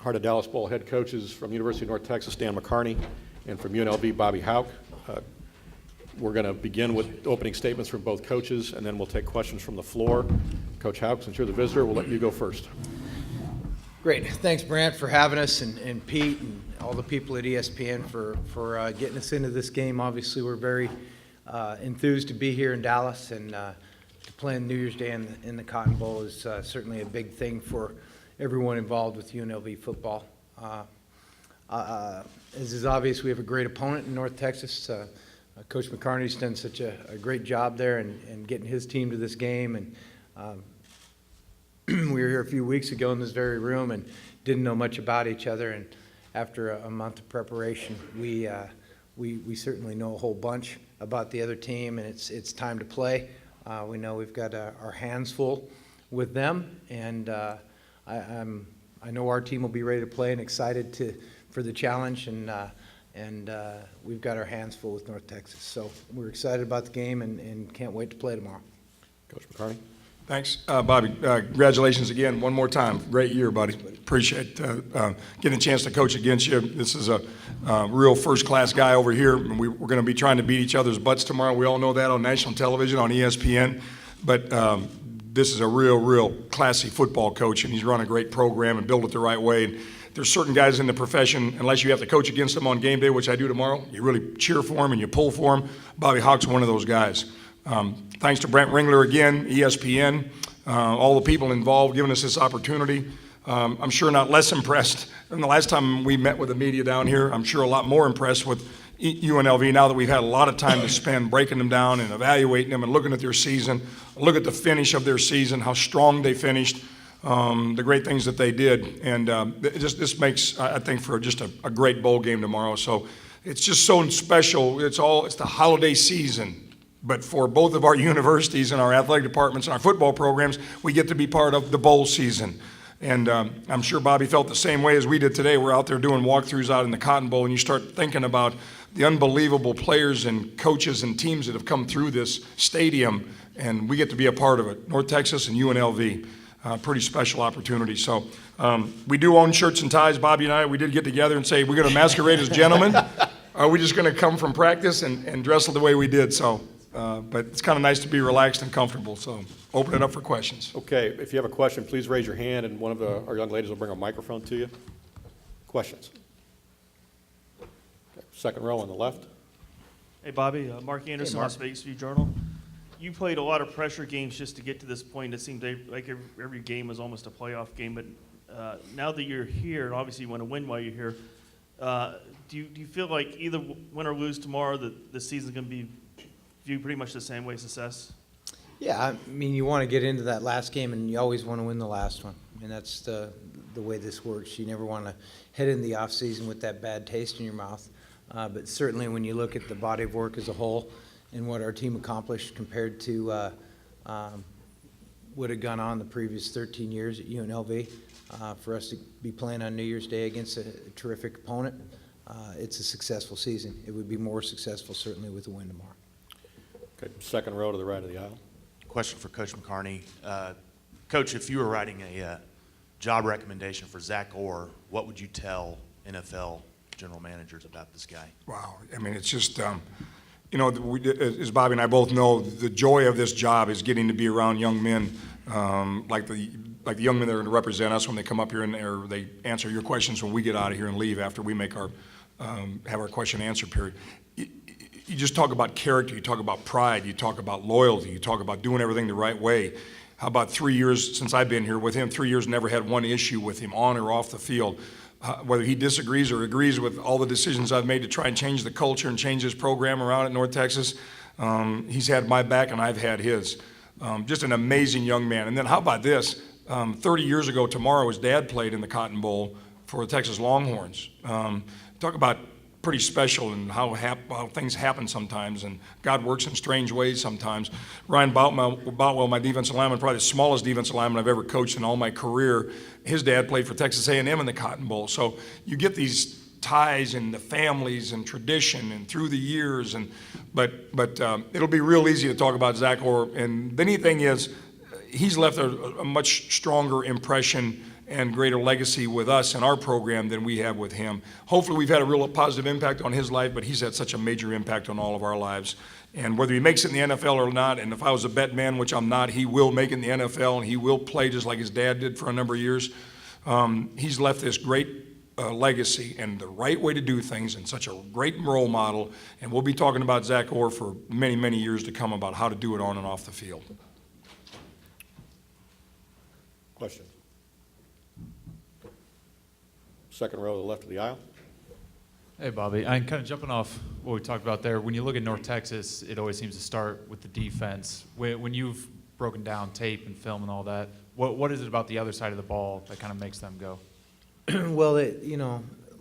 Heart of Dallas Bowl head coaches from University of North Texas, Dan McCarney, and from UNLV, Bobby Houck. We're going to begin with opening statements from both coaches, and then we'll take questions from the floor. Coach Houck, since you're the visitor, we'll let you go first. Great. Thanks, Brant, for having us, and Pete and all the people at ESPN for getting us into this game. Obviously, we're very enthused to be here in Dallas, and to play on New Year's Day in the Cotton Bowl is certainly a big thing for everyone involved with UNLV football. As is obvious, we have a great opponent in North Texas. Coach McCarney's done such a great job there and getting his team to this game. And we were here a few weeks ago in this very room and didn't know much about each other. And after a month of preparation, we certainly know a whole bunch about the other team, and it's time to play. We know we've got our hands full with them, and I know our team will be ready to play and excited for the challenge, and we've got our hands full with North Texas. So we're excited about the game and can't wait to play tomorrow. Coach McCarney. Thanks, Bobby. Congratulations again, one more time. Great year, buddy. Appreciate getting a chance to coach against you. This is a real first-class guy over here. We're going to be trying to beat each other's butts tomorrow. We all know that on national television, on ESPN. But this is a real classy football coach, and he's run a great program and built it the right way. And there's certain guys in the profession, unless you have to coach against them on game day, which I do tomorrow, you really cheer for them and you pull for them. Bobby Houck's one of those guys. Thanks to Brent Ringler again, ESPN, all the people involved giving us this opportunity. I'm sure not less impressed than the last time we met with the media down here. I'm sure a lot more impressed with UNLV now that we've had a lot of time to spend breaking them down and evaluating them and looking at their season, look at the finish of their season, how strong they finished, the great things that they did. And this makes, I think, for just a great bowl game tomorrow. So it's just so special. It's the holiday season. But for both of our universities and our athletic departments and our football programs, we get to be part of the bowl season. And I'm sure Bobby felt the same way as we did today. We're out there doing walkthroughs out in the Cotton Bowl, and you start thinking about the unbelievable players and coaches and teams that have come through this stadium, and we get to be a part of it. North Texas and UNLV, pretty special opportunity. So we do own shirts and ties. Bobby and I, we did get together and say, we're going to masquerade as gentlemen. Are we just going to come from practice and dress the way we did? So. But it's kind of nice to be relaxed and comfortable, so open it up for questions. Okay, if you have a question, please raise your hand, and one of our young ladies will bring a microphone to you. Questions? Okay, second row on the left. Hey, Bobby. Mark Anderson, Las Vegas View Journal. You played a lot of pressure games just to get to this point. It seemed like every game was almost a playoff game. But now that you're here, and obviously you want to win while you're here, do you feel like either win or lose tomorrow that the season's going to be viewed pretty much the same way, success? Yeah, I mean, you want to get into that last game, and you always want to win the last one. I mean, that's the way this works. You never want to head in the offseason with that bad taste in your mouth. But certainly when you look at the body of work as a whole and what our team accomplished compared to what had gone on the previous 13 years at UNLV, for us to be playing on New Year's Day against a terrific opponent, it's a successful season. It would be more successful certainly with a win tomorrow. Okay, second row to the right of the aisle. Question for Coach McCarney. Coach, if you were writing a job recommendation for Zach Orr, what would you tell NFL general managers about this guy? Wow. I mean, it's just, as Bobby and I both know, the joy of this job is getting to be around young men like the young men that are going to represent us when they come up here and they answer your questions when we get out of here and leave after we make have our question and answer period. You just talk about character, you talk about pride, you talk about loyalty, you talk about doing everything the right way. How about 3 years since I've been here with him, 3 years never had one issue with him on or off the field. Whether he disagrees or agrees with all the decisions I've made to try and change the culture and change his program around at North Texas, he's had my back and I've had his. Just an amazing young man. And then how about this? 30 years ago tomorrow, his dad played in the Cotton Bowl for the Texas Longhorns. Talk about pretty special and how things happen sometimes, and God works in strange ways sometimes. Ryan Boutwell, my defensive lineman, probably the smallest defensive lineman I've ever coached in all my career. His dad played for Texas A&M in the Cotton Bowl. So you get these ties in the families and tradition and through the years, but it'll be real easy to talk about Zach Orr. And the neat thing is, he's left a much stronger impression and greater legacy with us and our program than we have with him. Hopefully we've had a real positive impact on his life, but he's had such a major impact on all of our lives. And whether he makes it in the NFL or not, and if I was a bet man, which I'm not, he will make it in the NFL, and he will play just like his dad did for a number of years. He's left this great legacy and the right way to do things and such a great role model. And we'll be talking about Zach Orr for many, many years to come about how to do it on and off the field. Question. Second row to the left of the aisle. Hey, Bobby. I'm kind of jumping off what we talked about there. When you look at North Texas, it always seems to start with the defense. When you've broken down tape and film and all that, what is it about the other side of the ball that kind of makes them go? Well,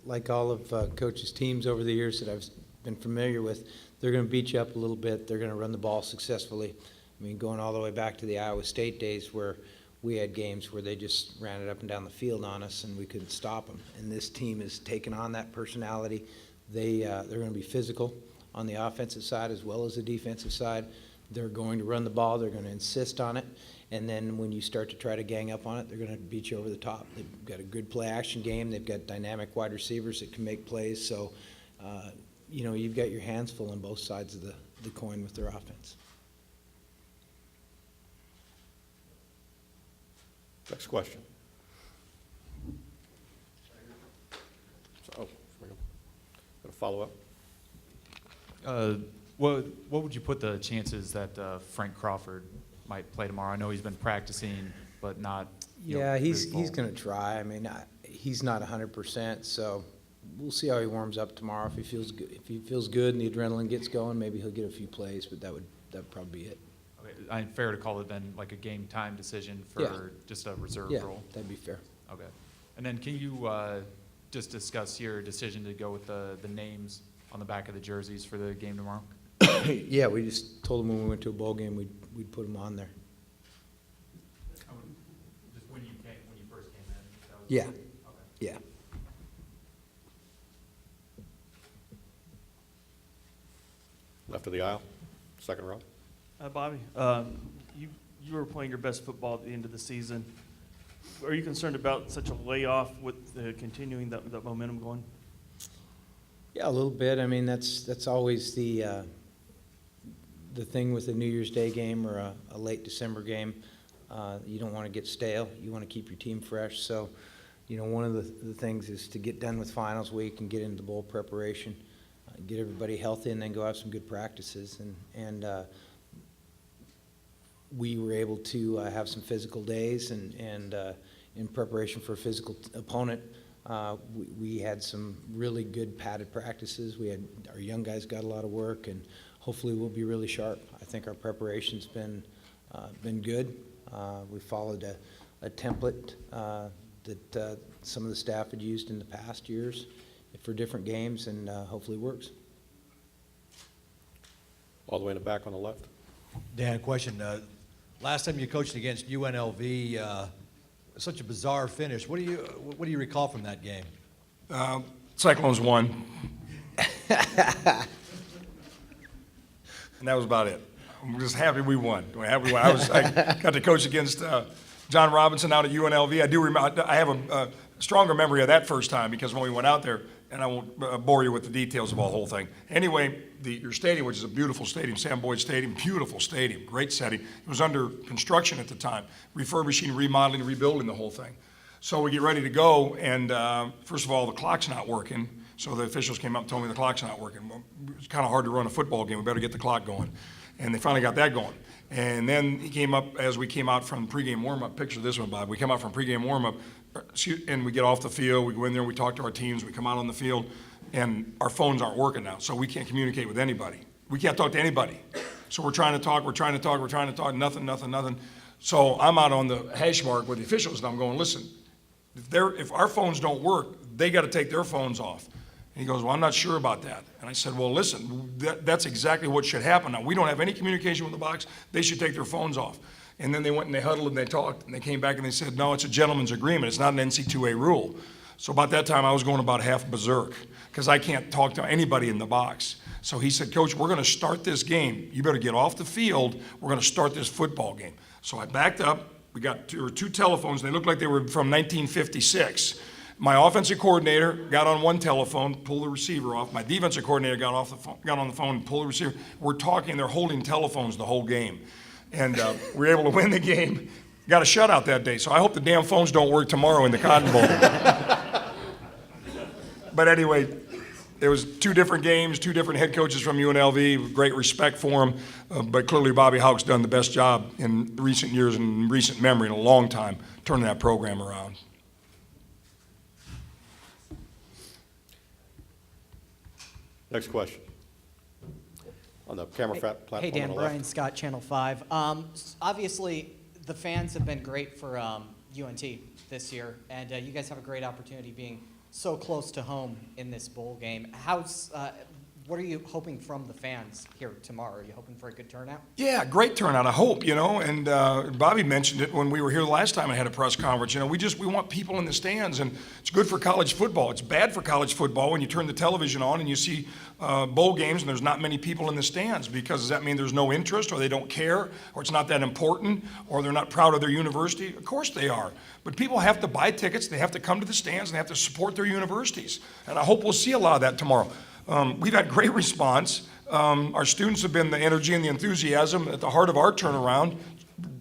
like all of Coach's teams over the years that I've been familiar with, they're going to beat you up a little bit. They're going to run the ball successfully. I mean, going all the way back to the Iowa State days where we had games where they just ran it up and down the field on us and we couldn't stop them. And this team has taken on that personality. They're going to be physical on the offensive side as well as the defensive side. They're going to run the ball. They're going to insist on it. And then when you start to try to gang up on it, they're going to beat you over the top. They've got a good play-action game. They've got dynamic wide receivers that can make plays. So, you've got your hands full on both sides of the coin with their offense. Next question. Got a follow-up? What would you put the chances that Frank Crawford might play tomorrow? I know he's been practicing, but not. Yeah, he's going to try. I mean, he's not 100%, so we'll see how he warms up tomorrow. If he feels good and the adrenaline gets going, maybe he'll get a few plays, but that would probably be it. Okay, fair to call it then like a game time decision for just a reserve role? Yeah, that'd be fair. Okay. And then can you just discuss your decision to go with the names on the back of the jerseys for the game tomorrow? Yeah, we just told them when we went to a bowl game we'd put them on there. Just when you first came in? Yeah. Okay. Yeah. Left of the aisle, second row. Bobby, you were playing your best football at the end of the season. Are you concerned about such a layoff with continuing that momentum going? Yeah, a little bit. I mean, that's always the thing with a New Year's Day game or a late December game. You don't want to get stale. You want to keep your team fresh. So, one of the things is to get done with finals week and get into bowl preparation, get everybody healthy, and then go have some good practices. And we were able to have some physical days, and in preparation for a physical opponent, we had some really good padded practices. Our young guys got a lot of work, and hopefully we'll be really sharp. I think our preparation's been good. We followed a template that some of the staff had used in the past years for different games, and hopefully works. All the way in the back on the left. Dan, question. Last time you coached against UNLV, such a bizarre finish. What do you recall from that game? Cyclones won. And that was about it. I'm just happy we won. I got to coach against John Robinson out at UNLV. I do remember. I have a stronger memory of that first time because when we went out there, and I won't bore you with the details of the whole thing. Anyway, your stadium, which is a beautiful stadium, Sam Boyd Stadium, beautiful stadium, great setting. It was under construction at the time, refurbishing, remodeling, rebuilding the whole thing. So we get ready to go, and first of all, the clock's not working. So the officials came up and told me the clock's not working. Well, it's kind of hard to run a football game. We better get the clock going. And they finally got that going. And then he came up as we came out from pregame warm-up. Picture this one, Bob. We come out from pregame warm-up, and we get off the field. We go in there, we talk to our teams, we come out on the field, and our phones aren't working now, so we can't communicate with anybody. We can't talk to anybody. So we're trying to talk, nothing. So I'm out on the hash mark with the officials, and I'm going, listen, if our phones don't work, they got to take their phones off. And he goes, well, I'm not sure about that. And I said, well, listen, that's exactly what should happen. Now, we don't have any communication with the box. They should take their phones off. And then they went and they huddled and they talked, and they came back and they said, no, it's a gentleman's agreement. It's not an NC2A rule. So about that time, I was going about half berserk because I can't talk to anybody in the box. So he said, Coach, we're going to start this game. You better get off the field. We're going to start this football game. So I backed up, there were two telephones, and they looked like they were from 1956. My offensive coordinator got on one telephone, pulled the receiver off. My defensive coordinator got on the phone and pulled the receiver. We're talking, they're holding telephones the whole game. And we were able to win the game. Got a shutout that day, so I hope the damn phones don't work tomorrow in the Cotton Bowl. But anyway, there was two different games, two different head coaches from UNLV, great respect for them, but clearly Bobby Hauck's done the best job in recent years and recent memory in a long time turning that program around. Next question. On the camera platform Hey, on Dan, the left. Brian Scott, Channel 5. Obviously, the fans have been great for UNT this year, and you guys have a great opportunity being so close to home in this bowl game. What are you hoping from the fans here tomorrow? Are you hoping for a good turnout? Yeah, great turnout, I hope, and Bobby mentioned it when we were here the last time I had a press conference. We want people in the stands, and it's good for college football. It's bad for college football when you turn the television on and you see bowl games and there's not many people in the stands, because does that mean there's no interest, or they don't care, or it's not that important, or they're not proud of their university? Of course they are. But people have to buy tickets, they have to come to the stands, and they have to support their universities. And I hope we'll see a lot of that tomorrow. We've had great response. Our students have been the energy and the enthusiasm at the heart of our turnaround,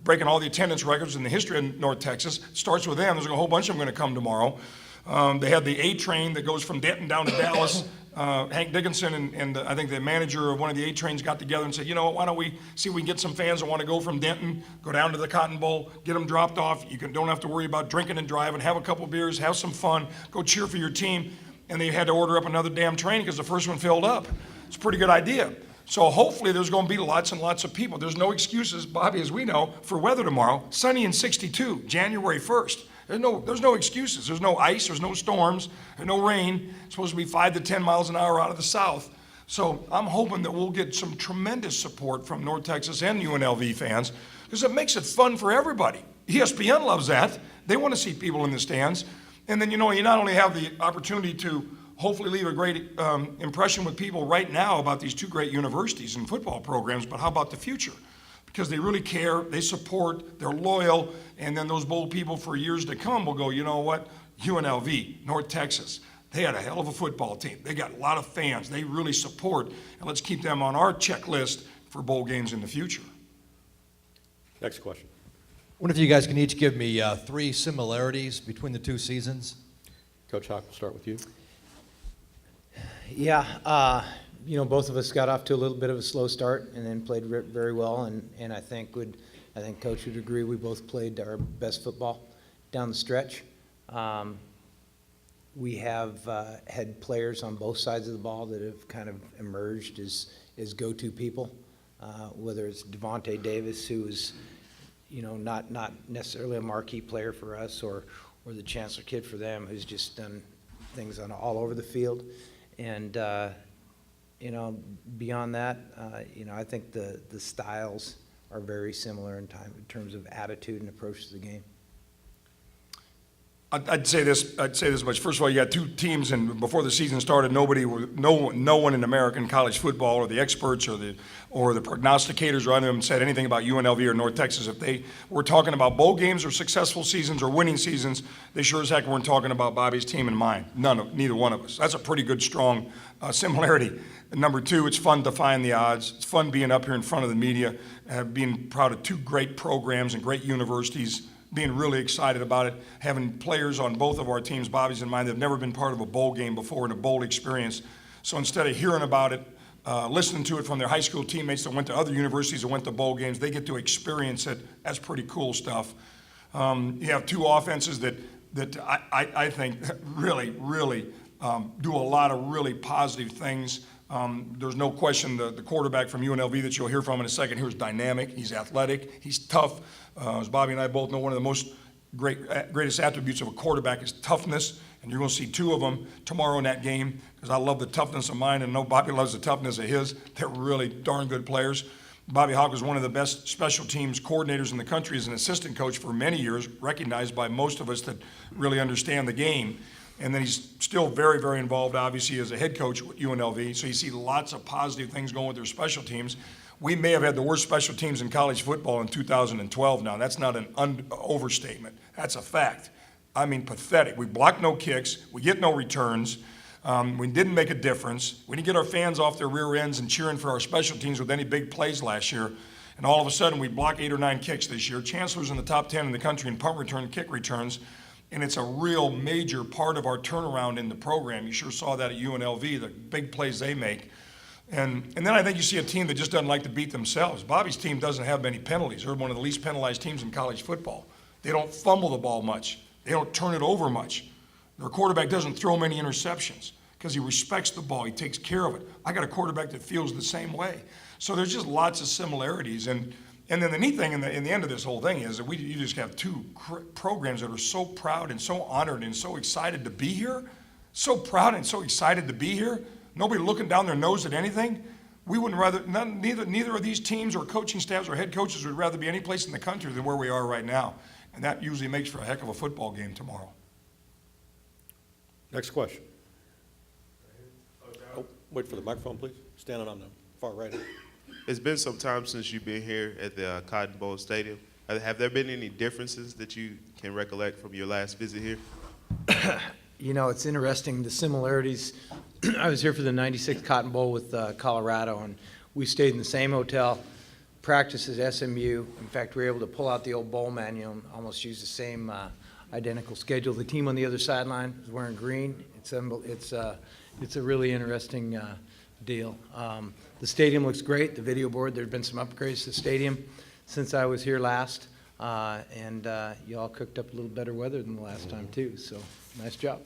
breaking all the attendance records in the history of North Texas. It starts with them. There's a whole bunch of them going to come tomorrow. They had the A train that goes from Denton down to Dallas. Hank Dickinson and I think the manager of one of the A trains got together and said, why don't we see if we can get some fans that want to go from Denton, go down to the Cotton Bowl, get them dropped off. Don't have to worry about drinking and driving, have a couple beers, have some fun, go cheer for your team. And they had to order up another damn train because the first one filled up. It's a pretty good idea. So hopefully there's going to be lots and lots of people. There's no excuses, Bobby, as we know, for weather tomorrow. Sunny and 62, January 1st. There's no excuses. There's no ice, there's no storms, there's no rain. It's supposed to be 5 to 10 miles an hour out of the south. So I'm hoping that we'll get some tremendous support from North Texas and UNLV fans, because it makes it fun for everybody. ESPN loves that. They want to see people in the stands. And then, you not only have the opportunity to hopefully leave a great impression with people right now about these two great universities and football programs, but how about the future? Because they really care, they support, they're loyal, and then those bold people for years to come will go, you know what, UNLV, North Texas, they had a hell of a football team. They got a lot of fans. They really support, and let's keep them on our checklist for bowl games in the future. Next question. I wonder if you guys can each give me 3 similarities between the two seasons. Coach Hauck, we'll start with you. Yeah, both of us got off to a little bit of a slow start and then played very well, and I think Coach would agree we both played our best football down the stretch. We have had players on both sides of the ball that have kind of emerged as go-to people, whether it's Devontae Davis, who is not necessarily a marquee player for us, or the Chancellor kid for them, who's just done things all over the field. And, beyond that, I think the styles are very similar in terms of attitude and approach to the game. I'd say this much. First of all, you got two teams, and before the season started, no one in American college football, or the experts, or the prognosticators, or any of them said anything about UNLV or North Texas. If they were talking about bowl games or successful seasons or winning seasons, they sure as heck weren't talking about Bobby's team and mine. Neither one of us. That's a pretty good, strong similarity. And number two, it's fun defying the odds. It's fun being up here in front of the media, being proud of two great programs and great universities, being really excited about it, having players on both of our teams, Bobby's and mine, that have never been part of a bowl game before and a bowl experience. So instead of hearing about it, listening to it from their high school teammates that went to other universities that went to bowl games, they get to experience it. That's pretty cool stuff. You have two offenses that I think really do a lot of really positive things. There's no question the quarterback from UNLV that you'll hear from in a second here is dynamic. He's athletic. He's tough. As Bobby and I both know, one of the greatest attributes of a quarterback is toughness, and you're going to see two of them tomorrow in that game, because I love the toughness of mine, and I know Bobby loves the toughness of his. They're really darn good players. Bobby Hauck was one of the best special teams coordinators in the country as an assistant coach for many years, recognized by most of us that really understand the game. And then he's still very, very involved, obviously, as a head coach with UNLV. So you see lots of positive things going with their special teams. we may have had the worst special teams in college football in 2012 now. That's not an overstatement. That's a fact. I mean, pathetic. We blocked no kicks. We get no returns. We didn't make a difference. We didn't get our fans off their rear ends and cheering for our special teams with any big plays last year. And all of a sudden, we block 8 or 9 kicks this year. Chancellor's in the top 10 in the country in punt return, kick returns. And it's a real major part of our turnaround in the program. You sure saw that at UNLV, the big plays they make. And then I think you see a team that just doesn't like to beat themselves. Bobby's team doesn't have many penalties. They're one of the least penalized teams in college football. They don't fumble the ball much. They don't turn it over much. Their quarterback doesn't throw many interceptions because he respects the ball. He takes care of it. I got a quarterback that feels the same way. So there's just lots of similarities. And then the neat thing in the end of this whole thing is that you just have two programs that are so proud and so honored and so excited to be here. So proud and so excited to be here. Nobody looking down their nose at anything. We wouldn't rather, neither of these teams or coaching staffs or head coaches would rather be any place in the country than where we are right now. And that usually makes for a heck of a football game tomorrow. Next question. Oh, wait for the microphone, please. Standing on the far right. It's been some time since you've been here at the Cotton Bowl Stadium. Have there been any differences that you can recollect from your last visit here? You know, it's interesting, the similarities. I was here for the 96 Cotton Bowl with Colorado, and we stayed in the same hotel, practiced at SMU. In fact, we were able to pull out the old bowl manual and almost use the same identical schedule. The team on the other sideline is wearing green. It's a really interesting deal. The stadium looks great. The video board, there have been some upgrades to the stadium since I was here last, and you all cooked up a little better weather than the last time too. So nice job.